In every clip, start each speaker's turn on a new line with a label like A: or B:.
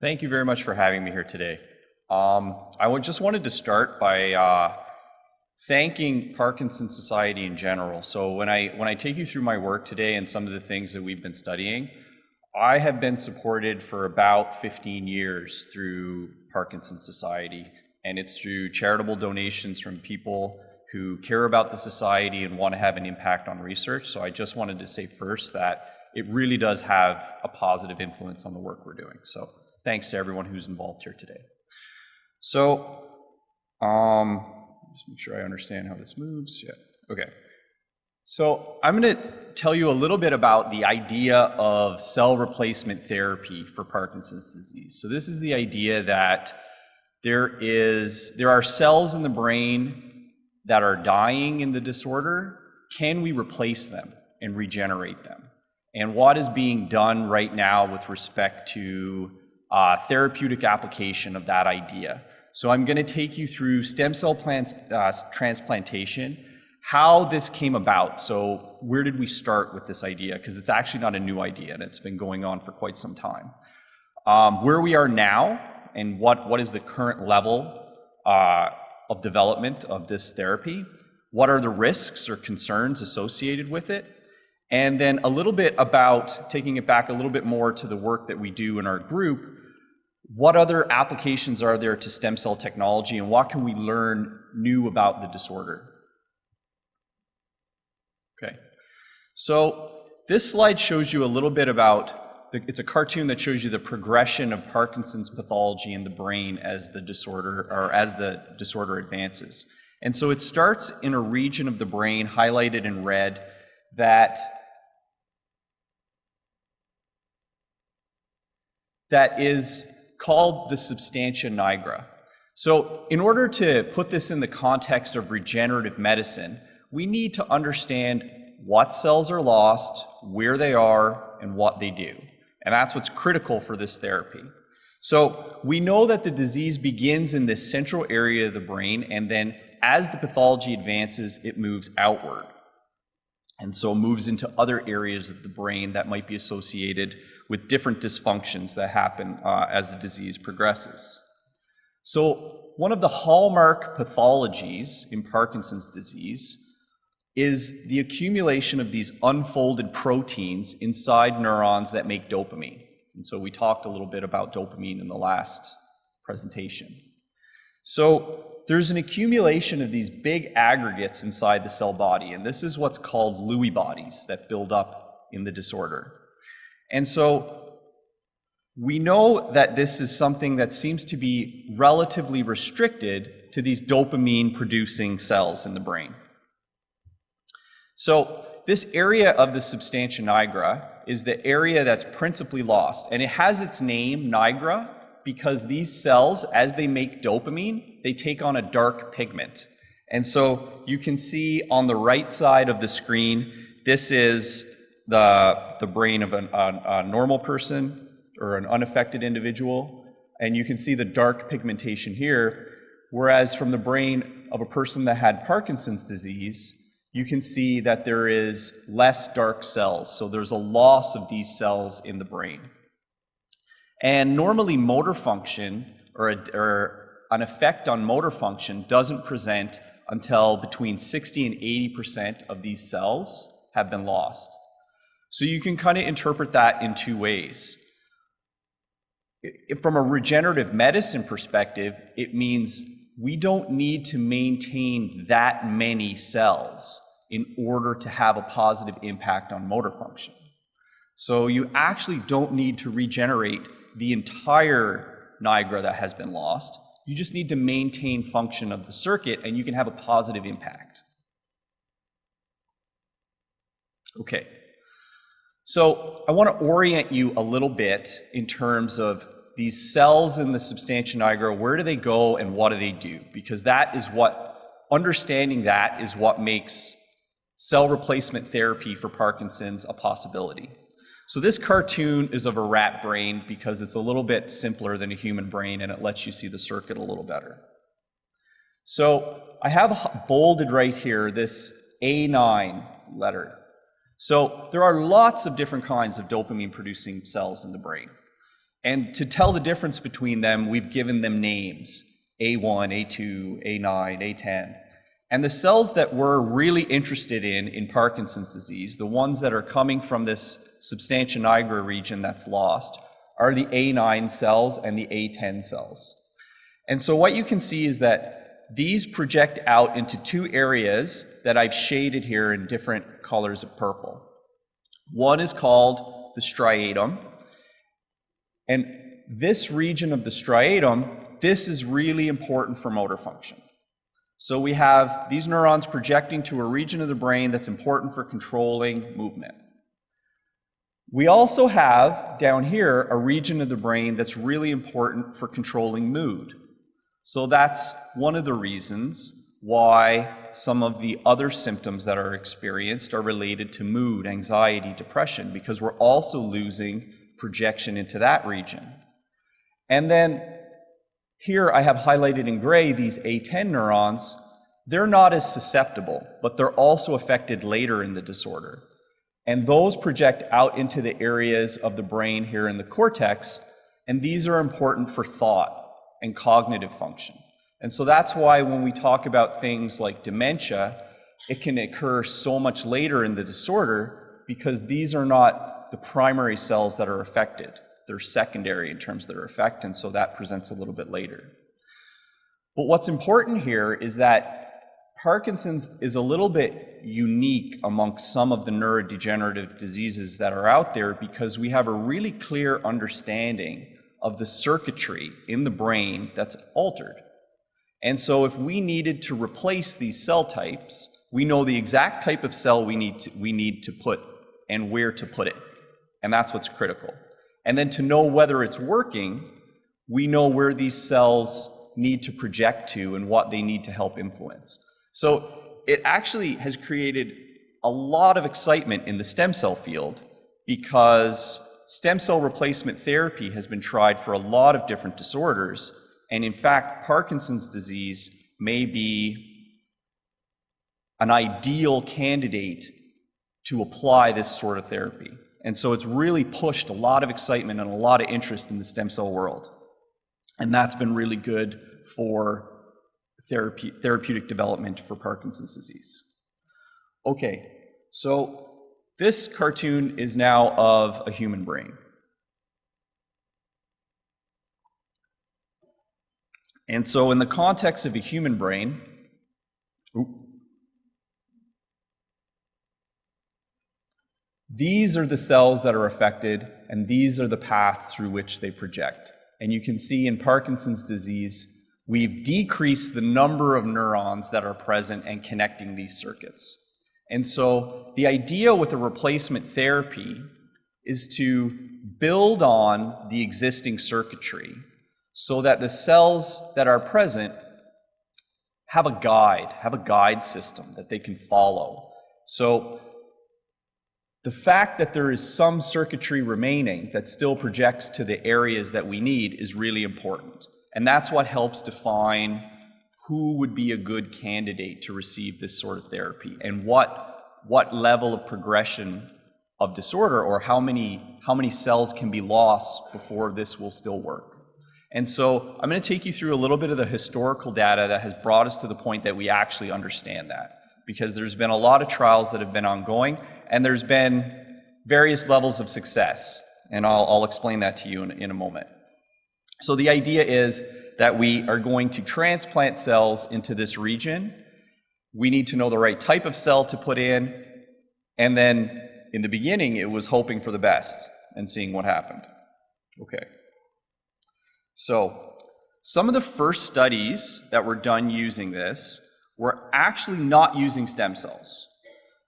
A: Thank you very much for having me here today. Just wanted to start by thanking Parkinson's Society in general. So when I take you through my work today and some of the things that we've been studying, I have been supported for about 15 years through Parkinson's Society, and it's through charitable donations from people who care about the society and want to have an impact on research. So I just wanted to say first that it really does have a positive influence on the work we're doing. So thanks to everyone who's involved here today. So, just make sure I understand how this moves. Yeah, okay. So I'm going to tell you a little bit about the idea of cell replacement therapy for Parkinson's disease. So this is the idea that there are cells in the brain that are dying in the disorder. Can we replace them and regenerate them? And what is being done right now with respect to therapeutic application of that idea. So I'm going to take you through stem cell transplantation, how this came about. So where did we start with this idea? Because it's actually not a new idea and it's been going on for quite some time. Where we are now and what is the current level of development of this therapy? What are the risks or concerns associated with it? And then a little bit about taking it back a little bit more to the work that we do in our group. What other applications are there to stem cell technology and what can we learn new about the disorder? Okay, so this slide shows you a little bit about, it's a cartoon that shows you the progression of Parkinson's pathology in the brain as the disorder advances. And so it starts in a region of the brain highlighted in red that is called the substantia nigra. So in order to put this in the context of regenerative medicine, we need to understand what cells are lost, where they are, and what they do. And that's what's critical for this therapy. So we know that the disease begins in this central area of the brain, and then as the pathology advances, it moves outward. And so moves into other areas of the brain that might be associated with different dysfunctions that happen as the disease progresses. So one of the hallmark pathologies in Parkinson's disease is the accumulation of these unfolded proteins inside neurons that make dopamine. And so we talked a little bit about dopamine in the last presentation. So there's an accumulation of these big aggregates inside the cell body, and this is what's called Lewy bodies that build up in the disorder. And so we know that this is something that seems to be relatively restricted to these dopamine-producing cells in the brain. So this area of the substantia nigra is the area that's principally lost, and it has its name, nigra, because these cells, as they make dopamine, they take on a dark pigment. And so you can see on the right side of the screen, this is the brain of a normal person or an unaffected individual, and you can see the dark pigmentation here, whereas from the brain of a person that had Parkinson's disease, you can see that there is less dark cells, so there's a loss of these cells in the brain. And normally motor function or an effect on motor function doesn't present until between 60 and 80% of these cells have been lost. So you can kind of interpret that in two ways. From a regenerative medicine perspective, it means we don't need to maintain that many cells in order to have a positive impact on motor function. So you actually don't need to regenerate the entire nigra that has been lost. You just need to maintain function of the circuit and you can have a positive impact. Okay. So I want to orient you a little bit in terms of these cells in the substantia nigra, where do they go and what do they do? Because understanding that is what makes cell replacement therapy for Parkinson's a possibility. So this cartoon is of a rat brain because it's a little bit simpler than a human brain and it lets you see the circuit a little better. So I have bolded right here this A9 letter. So there are lots of different kinds of dopamine producing cells in the brain. And to tell the difference between them, we've given them names, A1, A2, A9, A10. And the cells that we're really interested in Parkinson's disease, the ones that are coming from this substantia nigra region that's lost, are the A9 cells and the A10 cells. And so what you can see is that these project out into two areas that I've shaded here in different colors of purple. One is called the striatum. And this region of the striatum, this is really important for motor function. So we have these neurons projecting to a region of the brain that's important for controlling movement. We also have down here a region of the brain that's really important for controlling mood. So that's one of the reasons why some of the other symptoms that are experienced are related to mood, anxiety, depression, because we're also losing projection into that region. And then here I have highlighted in gray these A10 neurons. They're not as susceptible, but they're also affected later in the disorder. And those project out into the areas of the brain here in the cortex, and these are important for thought and cognitive function. And so that's why when we talk about things like dementia, it can occur so much later in the disorder because these are not the primary cells that are affected. They're secondary in terms of their effect, and so that presents a little bit later. But what's important here is that Parkinson's is a little bit unique amongst some of the neurodegenerative diseases that are out there because we have a really clear understanding of the circuitry in the brain that's altered. And so if we needed to replace these cell types, we know the exact type of cell we need to put and where to put it. And that's what's critical. And then to know whether it's working, we know where these cells need to project to and what they need to help influence. So it actually has created a lot of excitement in the stem cell field because stem cell replacement therapy has been tried for a lot of different disorders. And in fact, Parkinson's disease may be an ideal candidate to apply this sort of therapy. And so it's really pushed a lot of excitement and a lot of interest in the stem cell world. And that's been really good for therapeutic development for Parkinson's disease. Okay, so this cartoon is now of a human brain. And so in the context of a human brain, these are the cells that are affected, and these are the paths through which they project. And you can see in Parkinson's disease, we've decreased the number of neurons that are present and connecting these circuits. And so the idea with a replacement therapy is to build on the existing circuitry so that the cells that are present have a guide system that they can follow. So the fact that there is some circuitry remaining that still projects to the areas that we need is really important. And that's what helps define who would be a good candidate to receive this sort of therapy and what level of progression of disorder or how many cells can be lost before this will still work. And so I'm going to take you through a little bit of the historical data that has brought us to the point that we actually understand that, because there's been a lot of trials that have been ongoing and there's been various levels of success, and I'll explain that to you in a moment. So the idea is that we are going to transplant cells into this region. We need to know the right type of cell to put in, and then in the beginning it was hoping for the best and seeing what happened. Okay. So some of the first studies that were done using this were actually not using stem cells.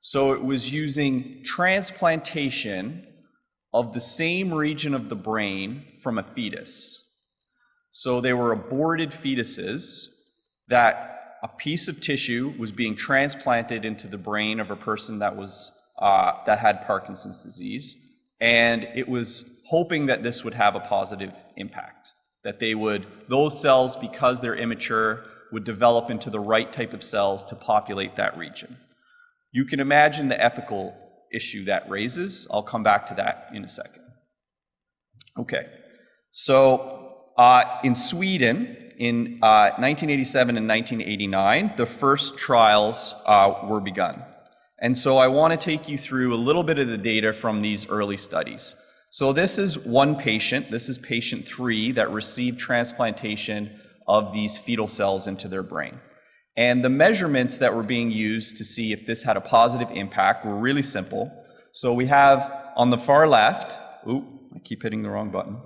A: So it was using transplantation of the same region of the brain from a fetus. So they were aborted fetuses that a piece of tissue was being transplanted into the brain of a person that had Parkinson's disease, and it was hoping that this would have a positive impact. That those cells, because they're immature, would develop into the right type of cells to populate that region. You can imagine the ethical issue that raises. I'll come back to that in a second. Okay, So in Sweden, in 1987 and 1989, the first trials were begun. And so I want to take you through a little bit of the data from these early studies. So this is one patient, this is patient 3 that received transplantation of these fetal cells into their brain. And the measurements that were being used to see if this had a positive impact were really simple. So we have on the far left, I keep hitting the wrong button.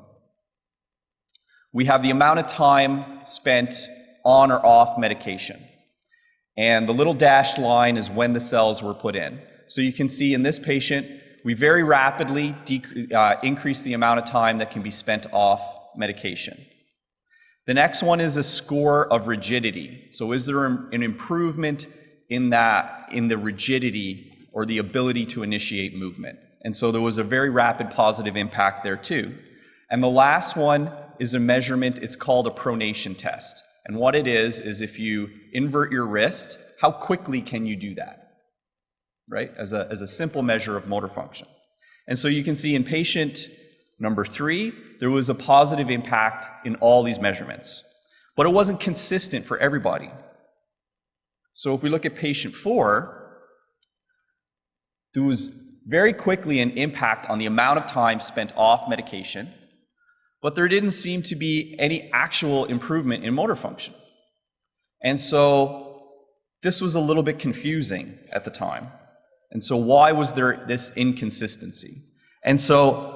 A: We have the amount of time spent on or off medication. And the little dashed line is when the cells were put in. So you can see in this patient, we very rapidly increase the amount of time that can be spent off medication. The next one is a score of rigidity. So is there an improvement in the rigidity or the ability to initiate movement? And so there was a very rapid positive impact there too. And the last one is a measurement, it's called a pronation test. And what it is if you invert your wrist, how quickly can you do that? Right? As a simple measure of motor function. And so you can see in patient number 3, there was a positive impact in all these measurements. But it wasn't consistent for everybody. So if we look at patient 4, there was very quickly an impact on the amount of time spent off medication, but there didn't seem to be any actual improvement in motor function. And so this was a little bit confusing at the time. And so why was there this inconsistency? And so,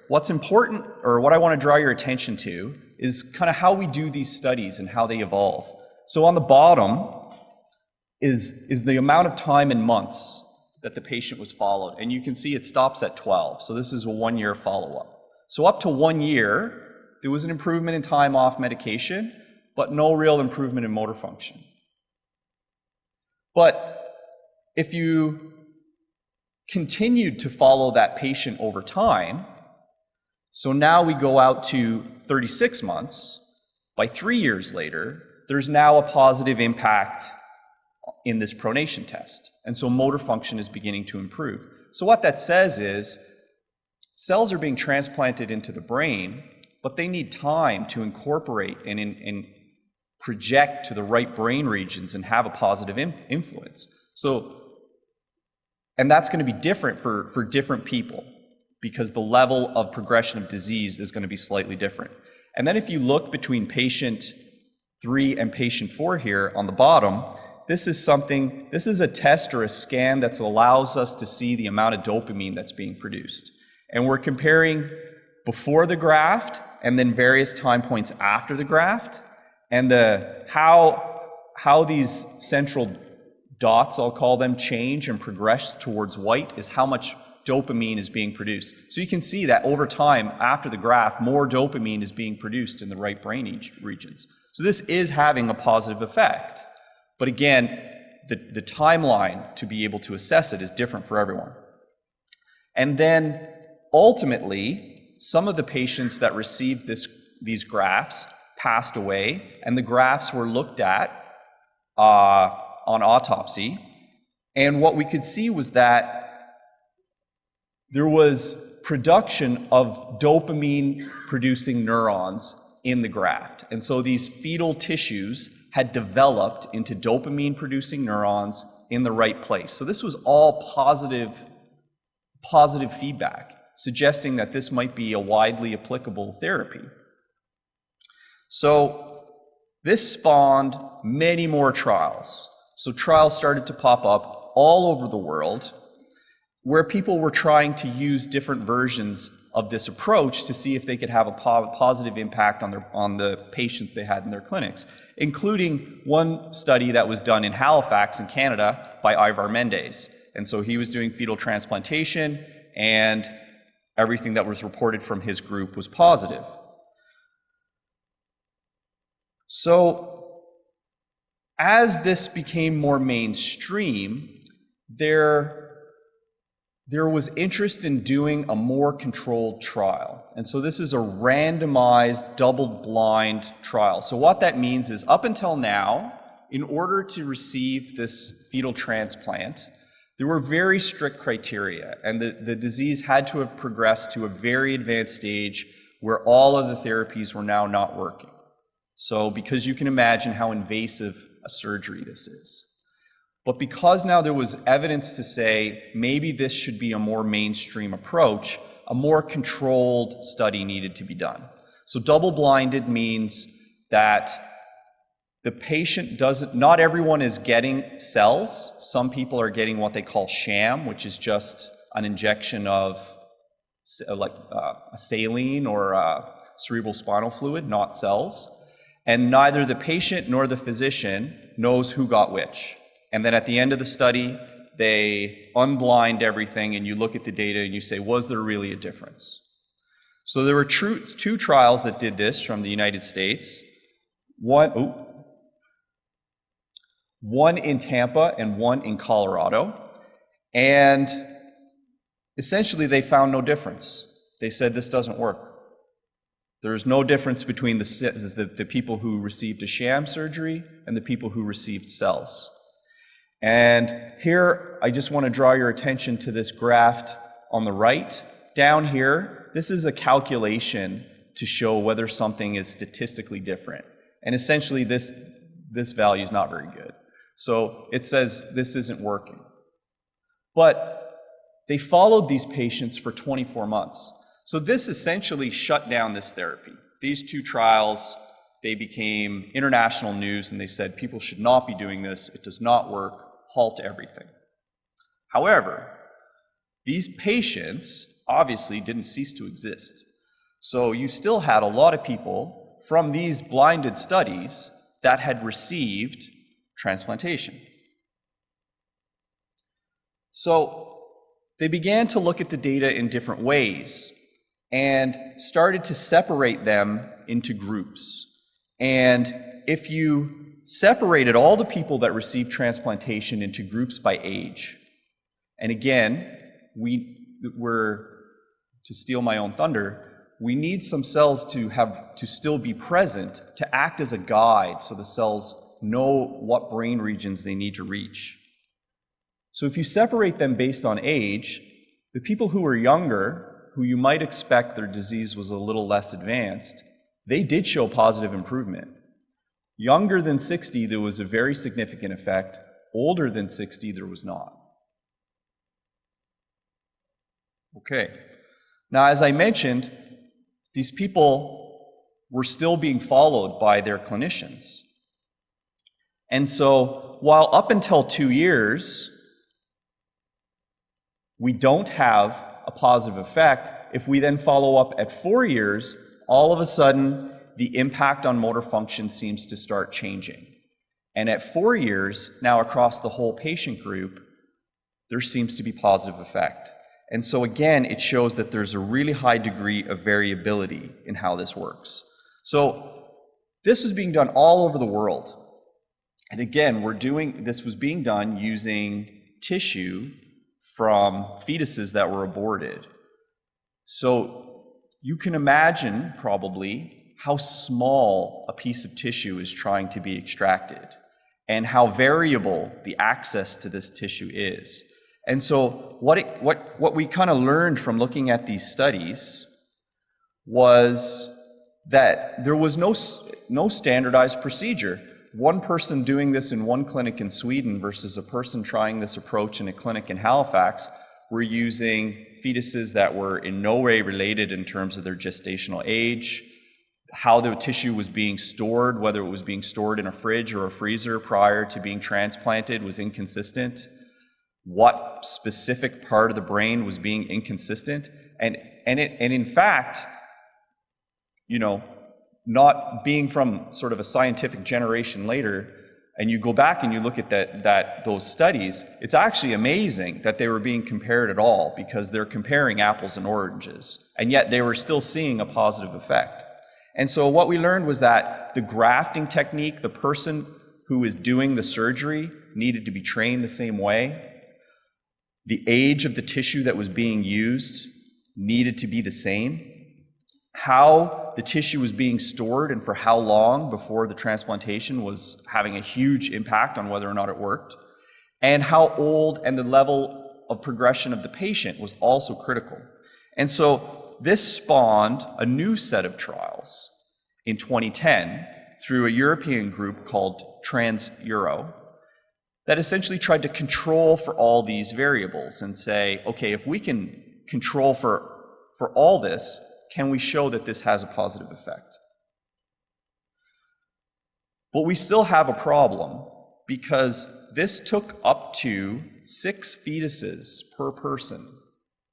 A: what's important, or what I want to draw your attention to, is kind of how we do these studies and how they evolve. So on the bottom is the amount of time in months that the patient was followed. And you can see it stops at 12. So this is a 1-year follow-up. So up to 1 year, there was an improvement in time off medication, but no real improvement in motor function. But if you continued to follow that patient over time, so now we go out to 36 months, by 3 years later, there's now a positive impact in this pronation test. And so motor function is beginning to improve. So what that says is, cells are being transplanted into the brain, but they need time to incorporate and project to the right brain regions and have a positive influence. And that's going to be different for different people because the level of progression of disease is going to be slightly different. And then if you look between patient 3 and patient 4 here on the bottom, this is a test or a scan that allows us to see the amount of dopamine that's being produced. And we're comparing before the graft and then various time points after the graft. And how these central dots, I'll call them, change and progress towards white is how much dopamine is being produced. So you can see that over time, after the graft, more dopamine is being produced in the right brain regions. So this is having a positive effect. But again, the timeline to be able to assess it is different for everyone. And then ultimately, some of the patients that received these grafts passed away, and the grafts were looked at on autopsy. And what we could see was that there was production of dopamine-producing neurons in the graft. And so these fetal tissues had developed into dopamine-producing neurons in the right place. So this was all positive feedback, suggesting that this might be a widely applicable therapy. So this spawned many more trials. So trials started to pop up all over the world where people were trying to use different versions of this approach to see if they could have a positive impact on the patients they had in their clinics, including one study that was done in Halifax in Canada by Ivar Mendez. And so he was doing fetal transplantation, and everything that was reported from his group was positive. So as this became more mainstream, there was interest in doing a more controlled trial. And so this is a randomized, double-blind trial. So what that means is up until now, in order to receive this fetal transplant, there were very strict criteria, and the disease had to have progressed to a very advanced stage where all of the therapies were now not working. So because you can imagine how invasive a surgery this is. But because now there was evidence to say maybe this should be a more mainstream approach, a more controlled study needed to be done. So double-blinded means that the patient doesn't, not everyone is getting cells. Some people are getting what they call sham, which is just an injection of a saline or cerebral spinal fluid, not cells. And neither the patient nor the physician knows who got which. And then at the end of the study, they unblind everything and you look at the data and you say, was there really a difference? So there were two trials that did this from the United States. One in Tampa and one in Colorado. And essentially they found no difference. They said this doesn't work. There's no difference between the people who received a sham surgery and the people who received cells. And here, I just want to draw your attention to this graph on the right. Down here, this is a calculation to show whether something is statistically different. And essentially, this value is not very good. So it says this isn't working. But they followed these patients for 24 months. So this essentially shut down this therapy. These two trials, they became international news and they said people should not be doing this, it does not work, halt everything. However, these patients obviously didn't cease to exist. So you still had a lot of people from these blinded studies that had received transplantation. So they began to look at the data in different ways and started to separate them into groups. And if you separated all the people that received transplantation into groups by age, and again, to steal my own thunder, we need some cells to still be present to act as a guide so the cells know what brain regions they need to reach. So if you separate them based on age, the people who were younger, who you might expect their disease was a little less advanced, they did show positive improvement. Younger than 60, there was a very significant effect. Older than 60, there was not. Okay. Now, as I mentioned, these people were still being followed by their clinicians. And so, while up until 2 years, we don't have a positive effect, if we then follow up at 4 years, all of a sudden, the impact on motor function seems to start changing. And at 4 years, now across the whole patient group, there seems to be positive effect. And so again, it shows that there's a really high degree of variability in how this works. So this was being done all over the world. And again, this was being done using tissue from fetuses that were aborted. So you can imagine probably how small a piece of tissue is trying to be extracted and how variable the access to this tissue is. And so what we kind of learned from looking at these studies was that there was no standardized procedure. One person doing this in one clinic in Sweden versus a person trying this approach in a clinic in Halifax were using fetuses that were in no way related in terms of their gestational age, how the tissue was being stored, whether it was being stored in a fridge or a freezer prior to being transplanted was inconsistent. What specific part of the brain was being inconsistent, and in fact, not being from sort of a scientific generation later, and you go back and you look at those studies, it's actually amazing that they were being compared at all because they're comparing apples and oranges, and yet they were still seeing a positive effect. And so what we learned was that the grafting technique, the person who was doing the surgery needed to be trained the same way. The age of the tissue that was being used needed to be the same. How the tissue was being stored and for how long before the transplantation was having a huge impact on whether or not it worked. And how old and the level of progression of the patient was also critical. And so this spawned a new set of trials in 2010 through a European group called Trans-Euro that essentially tried to control for all these variables and say, okay, if we can control for all this, can we show that this has a positive effect? But we still have a problem because this took up to 6 fetuses per person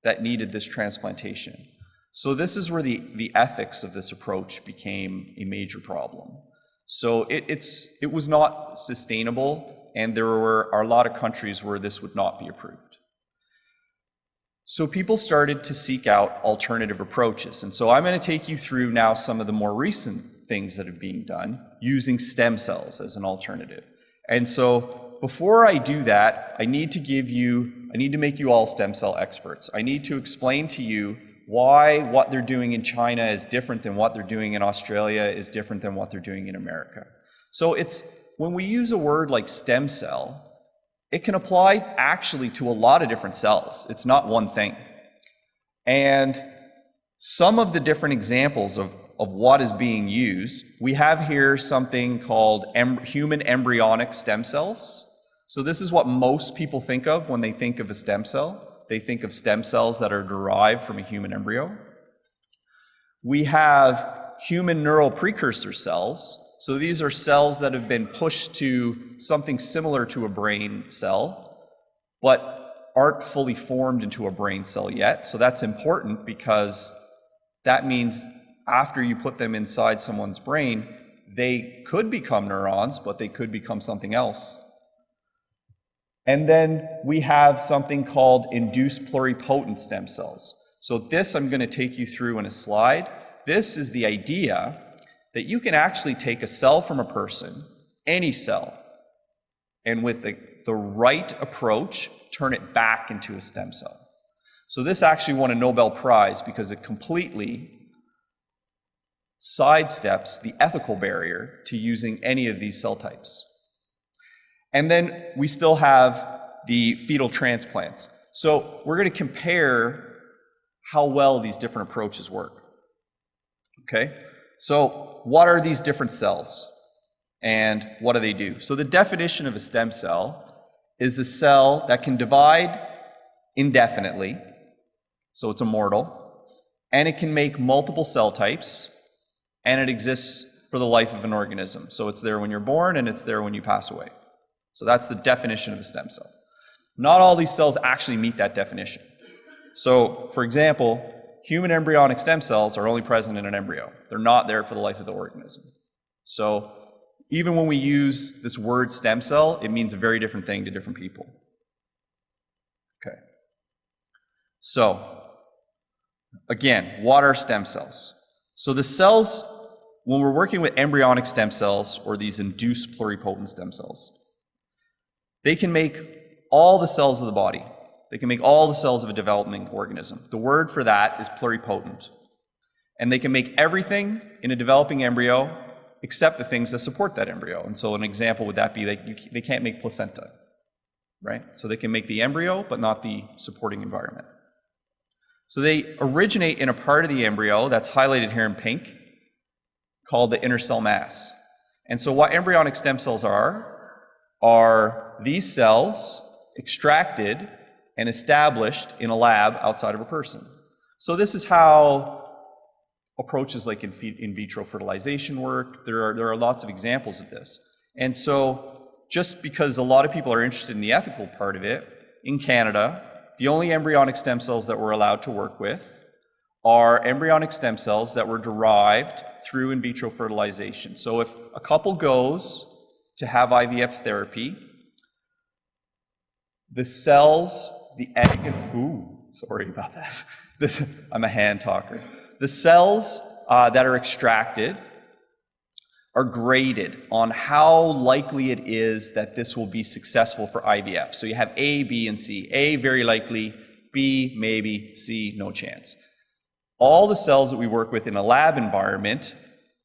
A: that needed this transplantation. So this is where the ethics of this approach became a major problem. So it was not sustainable, and there are a lot of countries where this would not be approved. So people started to seek out alternative approaches. And so I'm going to take you through now some of the more recent things that are being done using stem cells as an alternative. And so before I do that, I need to make you all stem cell experts. I need to explain to you why what they're doing in China is different than what they're doing in Australia is different than what they're doing in America. So when we use a word like stem cell, it can apply actually to a lot of different cells. It's not one thing. And some of the different examples of what is being used, we have here something called human embryonic stem cells. So this is what most people think of when they think of a stem cell. They think of stem cells that are derived from a human embryo. We have human neural precursor cells. So these are cells that have been pushed to something similar to a brain cell, but aren't fully formed into a brain cell yet. So that's important because that means after you put them inside someone's brain, they could become neurons, but they could become something else. And then we have something called induced pluripotent stem cells. So this I'm going to take you through in a slide. This is the idea that you can actually take a cell from a person, any cell, and with the right approach, turn it back into a stem cell. So this actually won a Nobel Prize because it completely sidesteps the ethical barrier to using any of these cell types. And then we still have the fetal transplants. So we're going to compare how well these different approaches work. Okay? So what are these different cells? And what do they do? So the definition of a stem cell is a cell that can divide indefinitely, so it's immortal, and it can make multiple cell types, and it exists for the life of an organism. So it's there when you're born, and it's there when you pass away. So that's the definition of a stem cell. Not all these cells actually meet that definition. So, for example, human embryonic stem cells are only present in an embryo. They're not there for the life of the organism. So, even when we use this word stem cell, it means a very different thing to different people. Okay. So, again, what are stem cells? So the cells, when we're working with embryonic stem cells or these induced pluripotent stem cells, they can make all the cells of the body. They can make all the cells of a developing organism. The word for that is pluripotent. And they can make everything in a developing embryo except the things that support that embryo. And so an example would that be like they can't make placenta, right? So they can make the embryo, but not the supporting environment. So they originate in a part of the embryo that's highlighted here in pink called the inner cell mass. And so what embryonic stem cells are these cells extracted and established in a lab outside of a person. So this is how approaches like in vitro fertilization work. There are lots of examples of this. And so just because a lot of people are interested in the ethical part of it, in Canada, the only embryonic stem cells that we're allowed to work with are embryonic stem cells that were derived through in vitro fertilization. So if a couple goes to have IVF therapy, the cells, the egg, sorry about that. I'm a hand talker. The cells that are extracted are graded on how likely it is that this will be successful for IVF. So you have A, B, and C. A, very likely. B, maybe. C, no chance. All the cells that we work with in a lab environment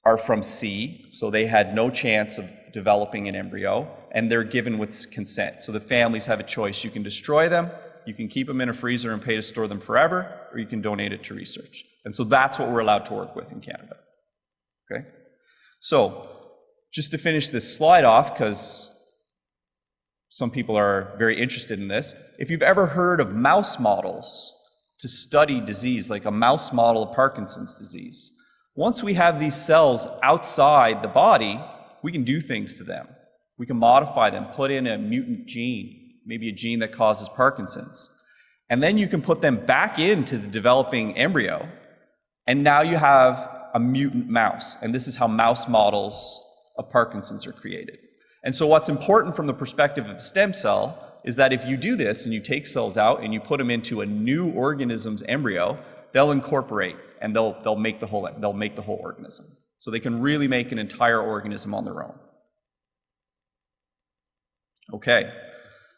A: are from C, so they had no chance of developing an embryo, and they're given with consent. So the families have a choice. You can destroy them, you can keep them in a freezer and pay to store them forever, or you can donate it to research. And so that's what we're allowed to work with in Canada. Okay? So, just to finish this slide off, because some people are very interested in this, if you've ever heard of mouse models to study disease, like a mouse model of Parkinson's disease, once we have these cells outside the body, we can do things to them. We can modify them, put in a mutant gene, maybe a gene that causes Parkinson's. And then you can put them back into the developing embryo, and now you have a mutant mouse. And this is how mouse models of Parkinson's are created. And so what's important from the perspective of a stem cell is that if you do this and you take cells out and you put them into a new organism's embryo, they'll incorporate and they'll make the whole organism. So they can really make an entire organism on their own. Okay,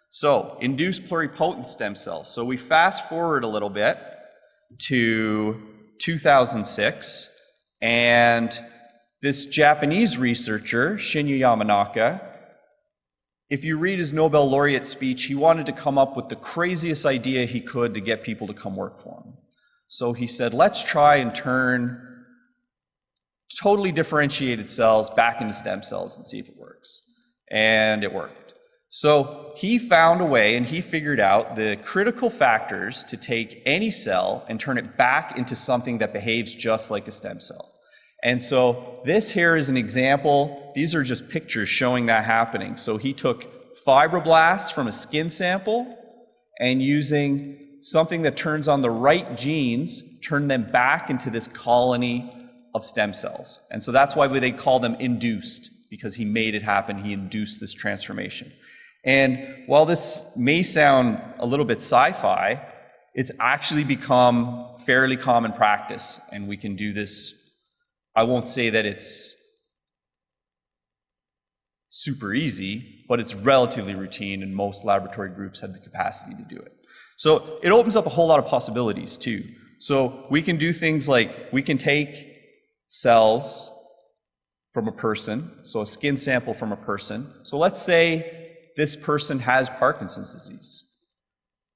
A: so induced pluripotent stem cells. So we fast forward a little bit to 2006, and this Japanese researcher, Shinya Yamanaka, if you read his Nobel laureate speech, he wanted to come up with the craziest idea he could to get people to come work for him. So he said, let's try and turn totally differentiated cells back into stem cells and see if it works. And it worked. So he found a way, and he figured out the critical factors to take any cell and turn it back into something that behaves just like a stem cell. And so this here is an example. These are just pictures showing that happening. So he took fibroblasts from a skin sample and using something that turns on the right genes, turned them back into this colony of stem cells. And so that's why they call them induced, because he made it happen. He induced this transformation. And while this may sound a little bit sci-fi, it's actually become fairly common practice, and we can do this. I won't say that it's super easy, but it's relatively routine, and most laboratory groups have the capacity to do it. So it opens up a whole lot of possibilities too. So we can do things like we can take cells from a person, so a skin sample from a person. So let's say this person has Parkinson's disease.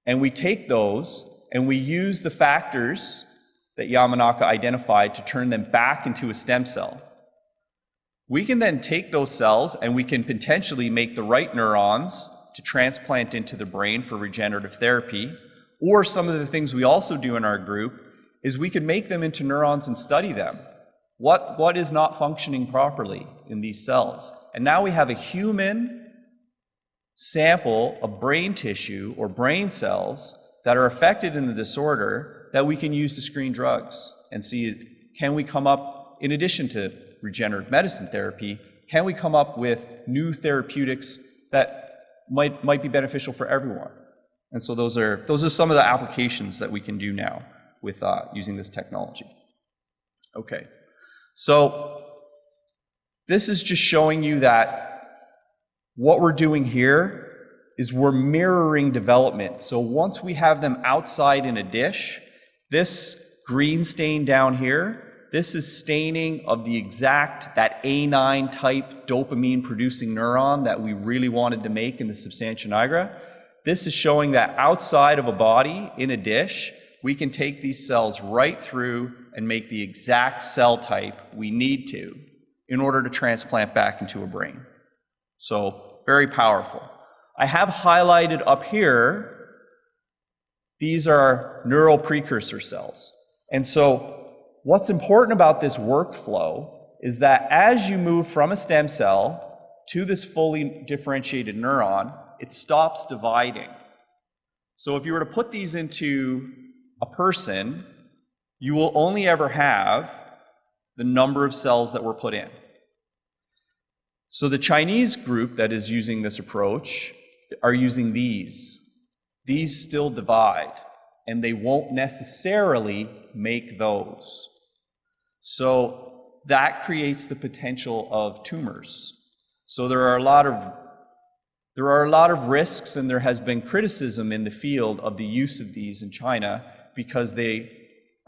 A: And we take those and we use the factors that Yamanaka identified to turn them back into a stem cell. We can then take those cells and we can potentially make the right neurons to transplant into the brain for regenerative therapy. Or some of the things we also do in our group is we can make them into neurons and study them. What is not functioning properly in these cells? And now we have a human sample of brain tissue or brain cells that are affected in the disorder that we can use to screen drugs and see, can we come up, in addition to regenerative medicine therapy, can we come up with new therapeutics that might be beneficial for everyone? And so those are some of the applications that we can do now with using this technology. Okay, so this is just showing you that what we're doing here is we're mirroring development. So once we have them outside in a dish, this green stain down here, this is staining of the exact, that A9 type dopamine producing neuron that we really wanted to make in the substantia nigra. This is showing that outside of a body in a dish, we can take these cells right through and make the exact cell type we need to in order to transplant back into a brain. So very powerful. I have highlighted up here, these are neural precursor cells. And so what's important about this workflow is that as you move from a stem cell to this fully differentiated neuron, it stops dividing. So if you were to put these into a person, you will only ever have the number of cells that were put in. So the Chinese group that is using this approach are using these. These still divide, and they won't necessarily make those. So that creates the potential of tumors. So there are a lot of risks, and there has been criticism in the field of the use of these in China because they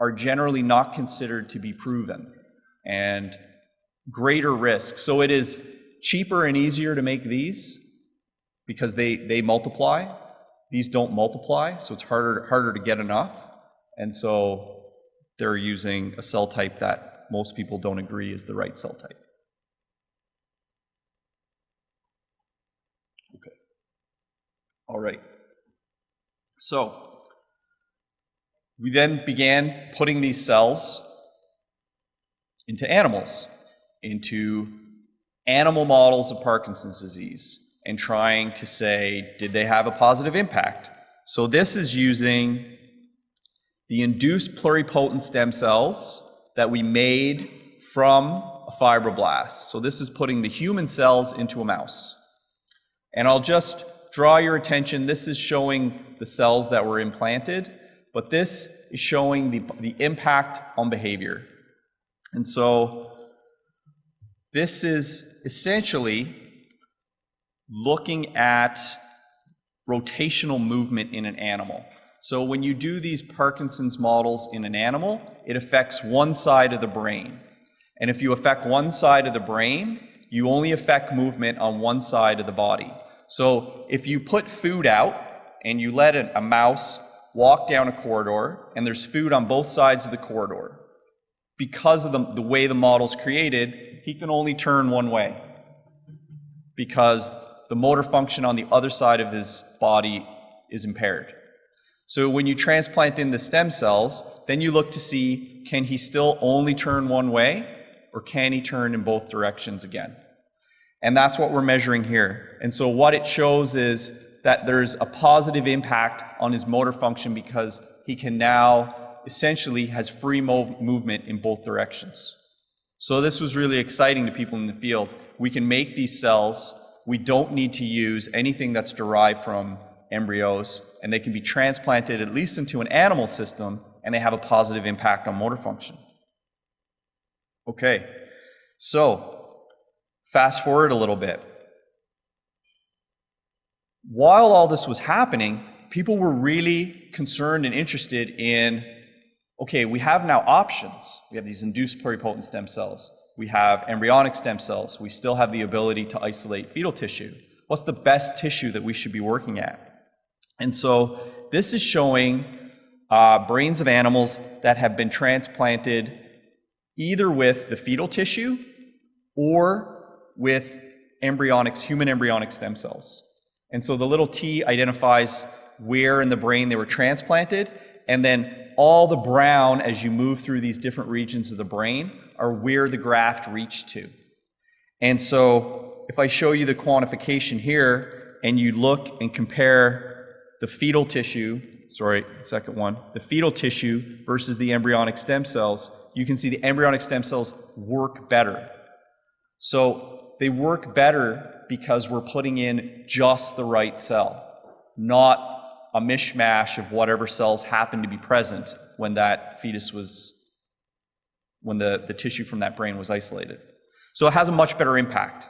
A: are generally not considered to be proven and greater risk. So it is cheaper and easier to make these because they multiply. These don't multiply, so it's harder to get enough. And so they're using a cell type that most people don't agree is the right cell type. Okay. All right. So we then began putting these cells into animals, into animal models of Parkinson's disease, and trying to say, did they have a positive impact? So this is using the induced pluripotent stem cells that we made from a fibroblast. So this is putting the human cells into a mouse. And I'll just draw your attention, this is showing the cells that were implanted, but this is showing the impact on behavior. And so this is essentially looking at rotational movement in an animal. So when you do these Parkinson's models in an animal, it affects one side of the brain. And if you affect one side of the brain, you only affect movement on one side of the body. So if you put food out and you let a mouse walk down a corridor and there's food on both sides of the corridor, because of the way the model's created, he can only turn one way because the motor function on the other side of his body is impaired. So when you transplant in the stem cells, then you look to see, can he still only turn one way, or can he turn in both directions again? And that's what we're measuring here. And so what it shows is that there's a positive impact on his motor function because he can now essentially has free movement in both directions. So this was really exciting to people in the field. We can make these cells. We don't need to use anything that's derived from embryos, and they can be transplanted at least into an animal system, and they have a positive impact on motor function. Okay, so fast forward a little bit. While all this was happening, people were really concerned and interested in, okay, we have now options. We have these induced pluripotent stem cells. We have embryonic stem cells. We still have the ability to isolate fetal tissue. What's the best tissue that we should be working at? And so this is showing brains of animals that have been transplanted either with the fetal tissue or with human embryonic stem cells. And so the little T identifies where in the brain they were transplanted, and then all the brown, as you move through these different regions of the brain, are where the graft reached to. And so if I show you the quantification here, and you look and compare the fetal tissue, the fetal tissue versus the embryonic stem cells, you can see the embryonic stem cells work better. So they work better because we're putting in just the right cell, not a mishmash of whatever cells happened to be present when that fetus when the tissue from that brain was isolated. So it has a much better impact.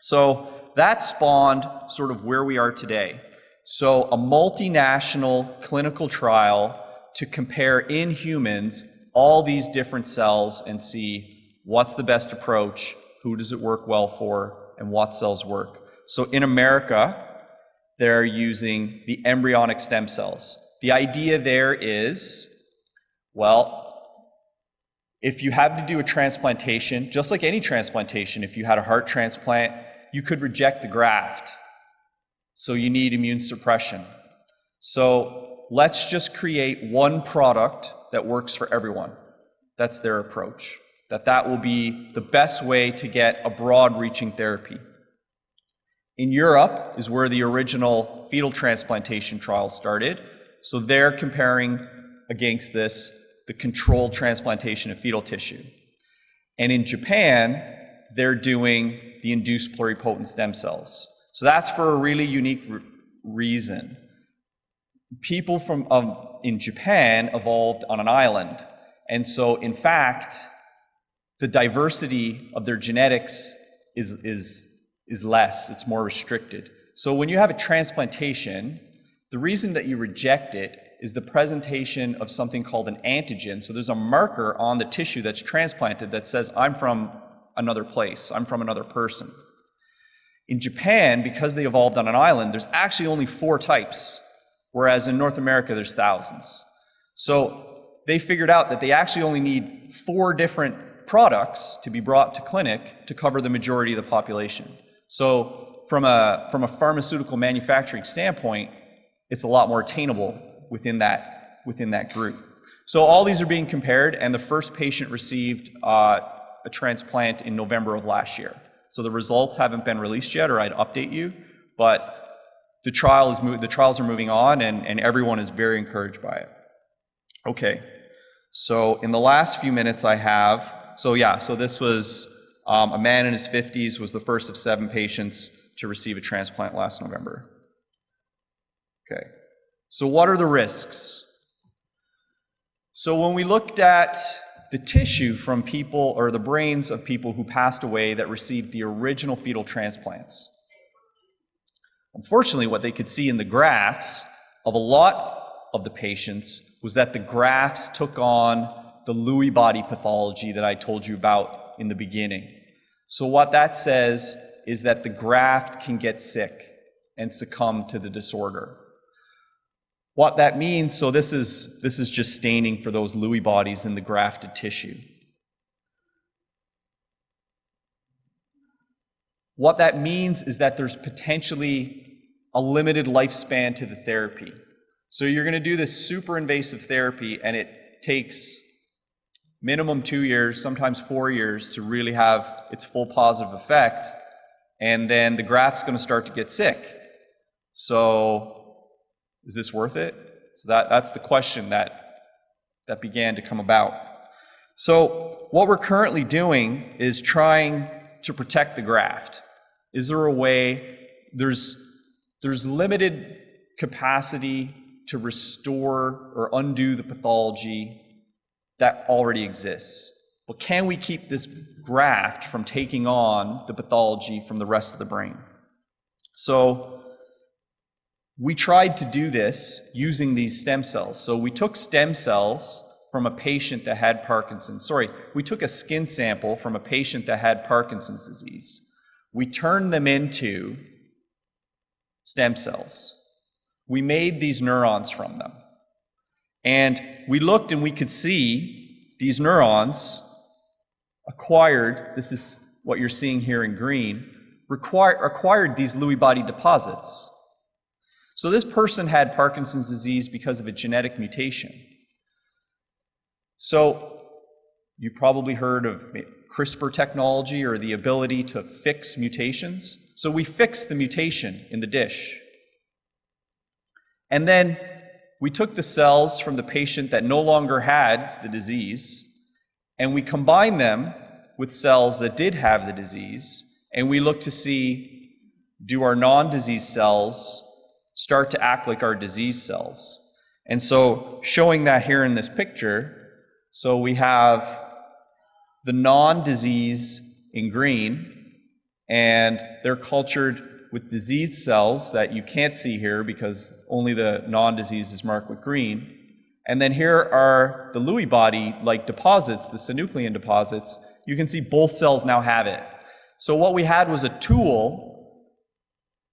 A: So that spawned sort of where we are today. So a multinational clinical trial to compare in humans all these different cells and see what's the best approach, who does it work well for, and what cells work. So in America, they're using the embryonic stem cells. The idea there is, well, if you have to do a transplantation, just like any transplantation, if you had a heart transplant, you could reject the graft. So you need immune suppression. So let's just create one product that works for everyone. That's their approach. That will be the best way to get a broad-reaching therapy. In Europe is where the original fetal transplantation trial started. So they're comparing against this, the controlled transplantation of fetal tissue. And in Japan, they're doing the induced pluripotent stem cells. So that's for a really unique reason. People in Japan evolved on an island. And so, in fact, the diversity of their genetics is less, it's more restricted. So when you have a transplantation, the reason that you reject it is the presentation of something called an antigen. So there's a marker on the tissue that's transplanted that says, I'm from another place, I'm from another person. In Japan, because they evolved on an island, there's actually only 4 types, whereas in North America, there's thousands. So they figured out that they actually only need 4 different products to be brought to clinic to cover the majority of the population. So from a pharmaceutical manufacturing standpoint, it's a lot more attainable within that group. So all these are being compared, and the first patient received a transplant in November of last year. So the results haven't been released yet, or I'd update you, but the trials are moving on, and everyone is very encouraged by it. Okay, so in the last few minutes I have, so this was a man in his 50s, was the first of 7 patients to receive a transplant last November. Okay, so what are the risks? So when we looked at the tissue from people, or the brains of people who passed away that received the original fetal transplants, unfortunately, what they could see in the graphs of a lot of the patients was that the grafts took on the Lewy body pathology that I told you about in the beginning. So what that says is that the graft can get sick and succumb to the disorder. What that means, so this is just staining for those Lewy bodies in the grafted tissue. What that means is that there's potentially a limited lifespan to the therapy. So you're going to do this super invasive therapy, and it takes minimum 2 years, sometimes 4 years, to really have its full positive effect, and then the graft's going to start to get sick. So is this worth it? So that's the question that began to come about. So what we're currently doing is trying to protect the graft. Is there a way? There's limited capacity to restore or undo the pathology that already exists. But can we keep this graft from taking on the pathology from the rest of the brain? So we tried to do this using these stem cells. So we took stem cells from a patient that had Parkinson's. We took a skin sample from a patient that had Parkinson's disease. We turned them into stem cells. We made these neurons from them. And we looked and we could see these neurons acquired, this is what you're seeing here in green, acquired these Lewy body deposits. So this person had Parkinson's disease because of a genetic mutation. So you've probably heard of CRISPR technology, or the ability to fix mutations. So we fixed the mutation in the dish. And then we took the cells from the patient that no longer had the disease, and we combined them with cells that did have the disease, and we looked to see, do our non-disease cells start to act like our disease cells? And so showing that here in this picture, so we have the non-disease in green, and they're cultured with disease cells that you can't see here because only the non-disease is marked with green. And then here are the Lewy body-like deposits, the synuclein deposits. You can see both cells now have it. So what we had was a tool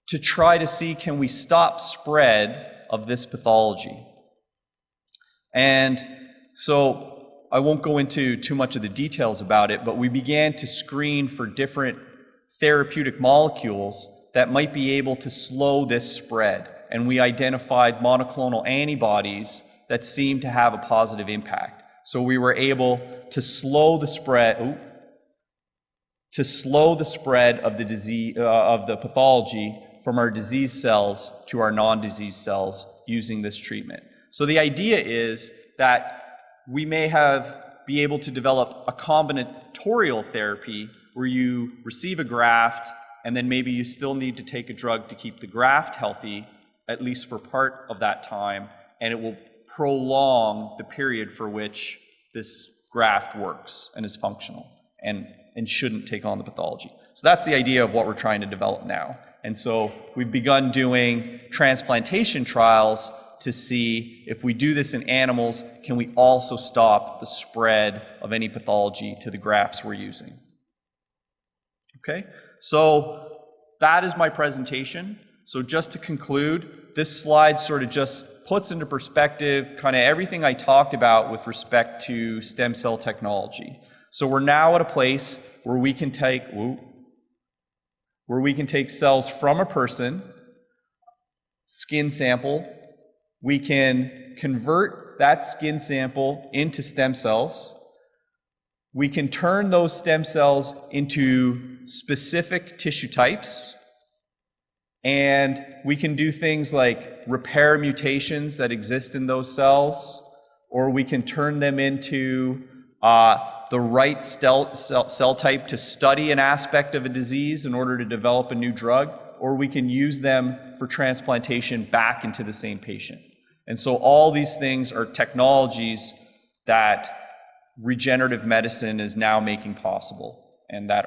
A: to try to see, can we stop spread of this pathology? And so I won't go into too much of the details about it, but we began to screen for different therapeutic molecules that might be able to slow this spread. And we identified monoclonal antibodies that seemed to have a positive impact. So we were able to slow the spread, of the disease, of the pathology from our disease cells to our non-disease cells using this treatment. So the idea is that we may be able to develop a combinatorial therapy where you receive a graft, and then maybe you still need to take a drug to keep the graft healthy, at least for part of that time, and it will prolong the period for which this graft works and is functional and shouldn't take on the pathology. So that's the idea of what we're trying to develop now. And so we've begun doing transplantation trials to see if we do this in animals, can we also stop the spread of any pathology to the grafts we're using? Okay, so that is my presentation. So just to conclude, this slide sort of just puts into perspective kind of everything I talked about with respect to stem cell technology. So we're now at a place where we can take cells from a person, skin sample, we can convert that skin sample into stem cells. We can turn those stem cells into specific tissue types, and we can do things like repair mutations that exist in those cells, or we can turn them into the right cell type to study an aspect of a disease in order to develop a new drug, or we can use them for transplantation back into the same patient. And so all these things are technologies that regenerative medicine is now making possible, and that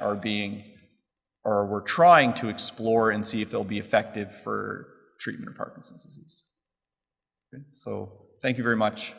A: we're trying to explore and see if they'll be effective for treatment of Parkinson's disease. Okay, so thank you very much.